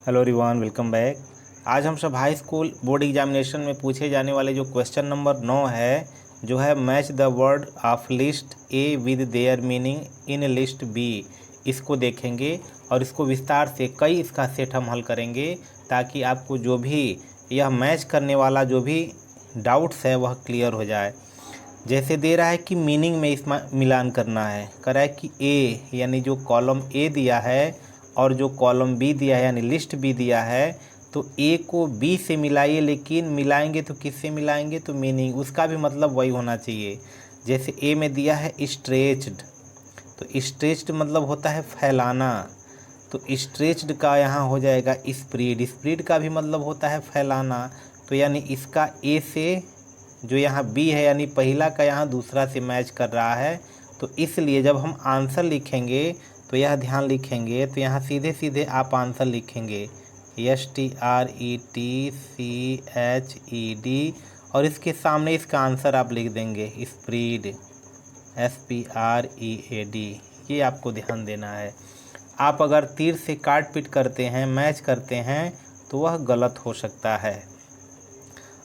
Hello everyone, welcome back. आज हम सब हाई स्कूल बोर्ड एग्जामिनेशन में पूछे जाने वाले जो क्वेश्चन नंबर 9 है, जो है match the word of list A with their meaning in list B, इसको देखेंगे और इसको विस्तार से कई इसका सेट हम हल करेंगे ताकि आपको जो भी यह मैच करने वाला जो भी डाउट्स है वह क्लियर हो जाए। जैसे दे रहा है कि मीनिंग में इसमें मिलान करना है, कह रहा है कि ए यानी जो कॉलम ए दिया है और जो कॉलम बी दिया है यानी लिस्ट बी दिया है, तो ए को बी से मिलाइए, लेकिन मिलाएंगे तो किससे मिलाएंगे, तो मीनिंग उसका भी मतलब वही होना चाहिए। जैसे ए में दिया है स्ट्रेच्ड, तो स्ट्रेच्ड मतलब होता है फैलाना, तो स्ट्रेच्ड का यहाँ हो जाएगा स्प्रेड, स्प्रेड का भी मतलब होता है फैलाना। तो यानी इसका ए से जो यहाँ बी है यानी पहला का यहाँ दूसरा से मैच कर रहा है, तो इसलिए जब हम आंसर लिखेंगे तो यह ध्यान लिखेंगे, तो यहाँ सीधे सीधे आप आंसर लिखेंगे STRETCHED और इसके सामने इसका आंसर आप लिख देंगे स्प्रेड SPREAD। ये आपको ध्यान देना है। आप अगर तीर से काट पीट करते हैं, मैच करते हैं, तो वह गलत हो सकता है।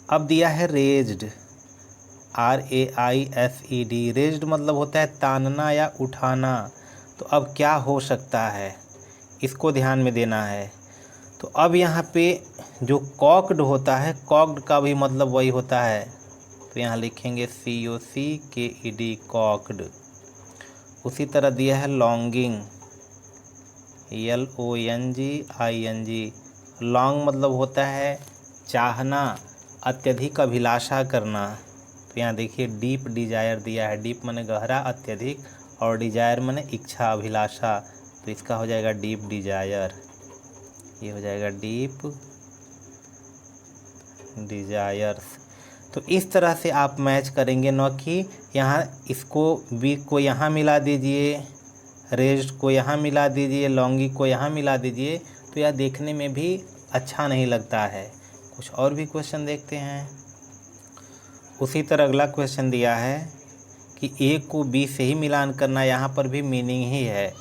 अब दिया है रेज्ड, RAISED, रेज्ड मतलब होता है तानना या उठाना। तो अब क्या हो सकता है, इसको ध्यान में देना है। तो अब यहाँ पे जो कॉक्ड होता है, कॉक्ड का भी मतलब वही होता है, तो यहाँ लिखेंगे COCKED, कॉक्ड। उसी तरह दिया है लॉन्गिंग, LONGING, लॉन्ग मतलब होता है चाहना, अत्यधिक अभिलाषा करना। तो यहाँ देखिए डीप डिजायर दिया है, डीप माने गहरा, अत्यधिक, और डिजायर माने इच्छा, अभिलाषा, तो इसका हो जाएगा डीप डिजायर। ये हो जाएगा डीप डिजायर्स। तो इस तरह से आप मैच करेंगे, न कि यहाँ इसको बी को यहाँ मिला दीजिए, रेज्ड को यहाँ मिला दीजिए, लॉन्गी को यहाँ मिला दीजिए, तो यह देखने में भी अच्छा नहीं लगता है। कुछ और भी क्वेश्चन देखते हैं। उसी तरह अगला क्वेश्चन दिया है कि ए को बी से ही मिलान करना, यहाँ पर भी मीनिंग ही है।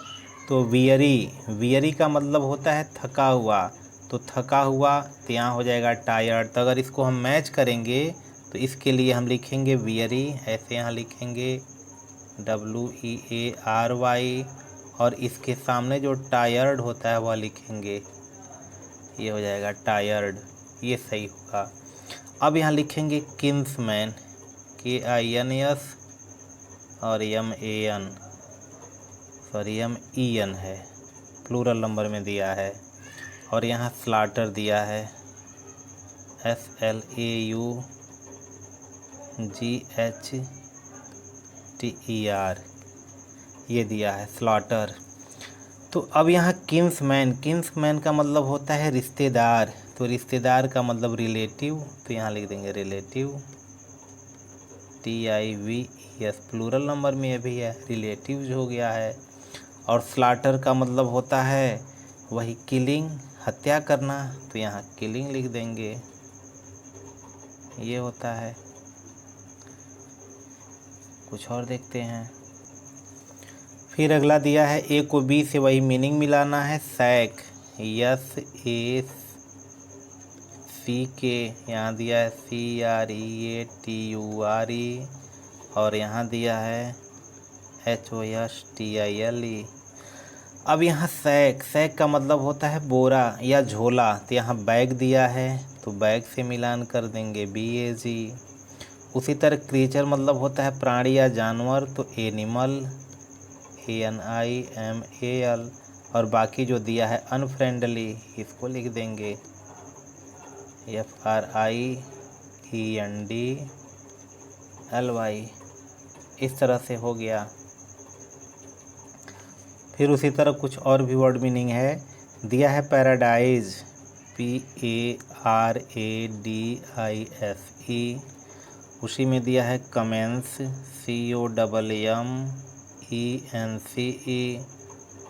तो वियरी, वियरी का मतलब होता है थका हुआ, तो थका हुआ तो यहाँ हो जाएगा टायर्ड। तो अगर इसको हम मैच करेंगे तो इसके लिए हम लिखेंगे वियरी, ऐसे यहाँ लिखेंगे WEARY, और इसके सामने जो टायर्ड होता है वह लिखेंगे, ये हो जाएगा टायर्ड, ये सही होगा। अब यहाँ लिखेंगे किन्समैन, KINS और MEN है, प्लूरल नंबर में दिया है। और यहाँ स्लाटर दिया है SLAUGHTER, ये दिया है स्लाटर। तो अब यहाँ किन्समैन, किन्समैन का मतलब होता है रिश्तेदार, तो रिश्तेदार का मतलब रिलेटिव, तो यहाँ लिख देंगे रिलेटिव, TIVES, प्लूरल नंबर में अभी है, रिलेटिव्स हो गया है। और स्लाटर का मतलब होता है वही किलिंग, हत्या करना, तो यहाँ किलिंग लिख देंगे, ये होता है। कुछ और देखते हैं। फिर अगला दिया है ए को बी से वही मीनिंग मिलाना है, सैक, SACK, यहाँ दिया है CREATURE, और यहाँ दिया है HOSTILE। अब यहाँ सैक, सैक का मतलब होता है बोरा या झोला, तो यहाँ बैग दिया है, तो बैग से मिलान कर देंगे BAG। उसी तरह क्रीचर मतलब होता है प्राणी या जानवर, तो एनिमल, ANIMAL, और बाकी जो दिया है अनफ्रेंडली, इसको लिख देंगे FRIENDLY। इस तरह से हो गया। फिर उसी तरह कुछ और भी वर्ड मीनिंग है, दिया है पैराडाइज, PARADISE। उसी में दिया है कमेंस, COMMENCE,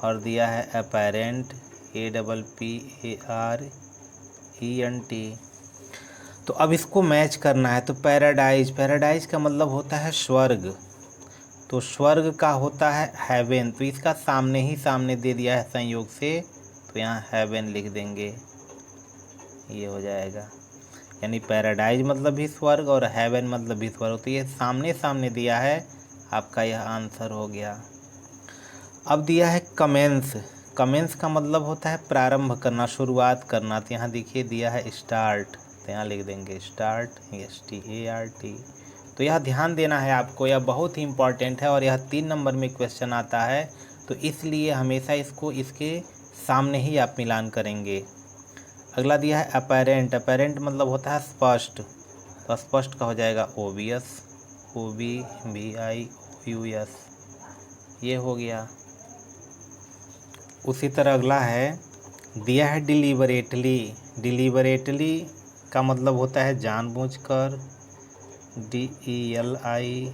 और दिया है अपेरेंट, APPARENT। तो अब इसको मैच करना है। तो पैराडाइज, पैराडाइज का मतलब होता है स्वर्ग, तो स्वर्ग का होता है हेवन, तो इसका सामने ही सामने दे दिया है संयोग से, तो यहाँ हेवन लिख देंगे। ये हो जाएगा, यानी पैराडाइज मतलब भी स्वर्ग और हेवन मतलब भी स्वर्ग, तो ये सामने सामने दिया है, आपका यह आंसर हो गया। अब दिया है कमेंस। कमेंस का मतलब होता है प्रारंभ करना, शुरुआत करना, तो यहाँ देखिए दिया है स्टार्ट, तो यहाँ लिख देंगे स्टार्ट, START। तो यह ध्यान देना है आपको, यह बहुत ही इम्पॉर्टेंट है और यह 3 नंबर में क्वेश्चन आता है, तो इसलिए हमेशा इसको इसके सामने ही आप मिलान करेंगे। अगला दिया है अपेरेंट। अपेरेंट मतलब होता है स्पष्ट, तो स्पष्ट का हो जाएगा ओबियस, OBVIOUS, ये हो गया। उसी तरह अगला है दिया है डिलीबरेटली। डिलीबरेटली का मतलब होता है जानबूझकर, DELIBERATLY।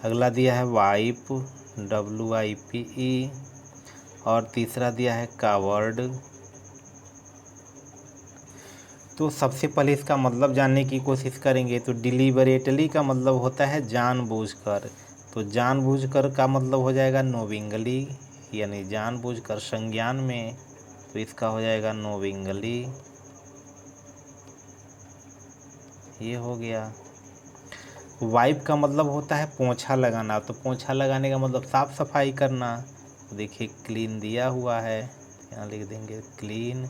अगला दिया है वाइप, WIPE। और तीसरा दिया है कावर्ड। तो सबसे पहले इसका मतलब जानने की कोशिश करेंगे। तो डिलीबरेटली का मतलब होता है जानबूझकर, तो जानबूझकर का मतलब हो जाएगा नोविंगली, यानी जानबूझकर संज्ञान में, तो इसका हो जाएगा नोविंगली, ये हो गया। वाइप का मतलब होता है पोंछा लगाना, तो पोंछा लगाने का मतलब साफ सफाई करना, तो देखिए क्लीन दिया हुआ है, यहाँ लिख देंगे क्लीन,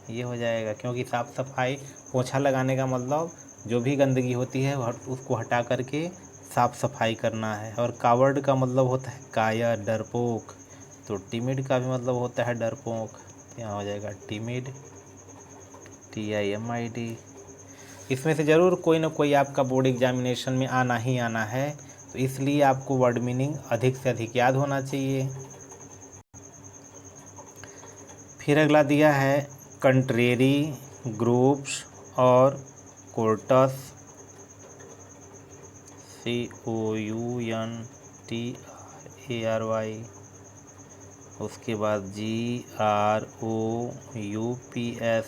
ये हो जाएगा, क्योंकि साफ़ सफाई, पोछा लगाने का मतलब जो भी गंदगी होती है उसको हटा करके साफ़ सफाई करना है। और कावर्ड का मतलब होता है कायर, डरपोक, तो टिमिड का भी मतलब होता है डरपोक, यहाँ हो जाएगा टिमिड, TIMID। इसमें से ज़रूर कोई ना कोई आपका बोर्ड एग्जामिनेशन में आना ही आना है, तो इसलिए आपको वर्ड मीनिंग अधिक से अधिक याद होना चाहिए। फिर अगला दिया है कंट्रेरी, ग्रुप्स और कोर्टस, COUNTRARY। उसके बाद GROUPS,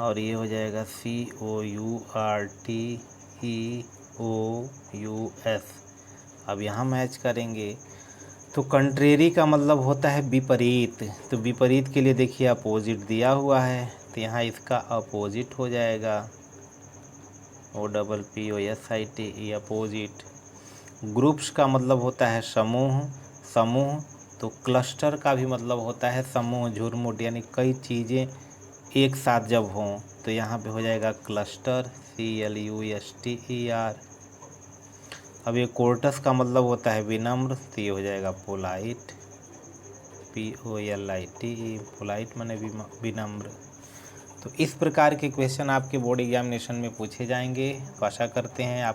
और ये हो जाएगा COURTEOUS। अब यहाँ मैच करेंगे, तो कंट्रेरी का मतलब होता है विपरीत, तो विपरीत के लिए देखिए अपोजिट दिया हुआ है, तो यहाँ इसका अपोजिट हो जाएगा OPPOSIT, अपोजिट। ग्रुप्स का मतलब होता है समूह, समूह, तो क्लस्टर का भी मतलब होता है समूह, झुरमुट, यानी कई चीज़ें एक साथ जब हों, तो यहाँ पे हो जाएगा क्लस्टर, CLUSTER। अब ये कोर्टस का मतलब होता है विनम्र, तो ये हो जाएगा पोलाइट, POLITE, पोलाइट माने विनम्र। तो इस प्रकार के क्वेश्चन आपके बोर्ड एग्जामिनेशन में पूछे जाएंगे, तो आशा करते हैं आप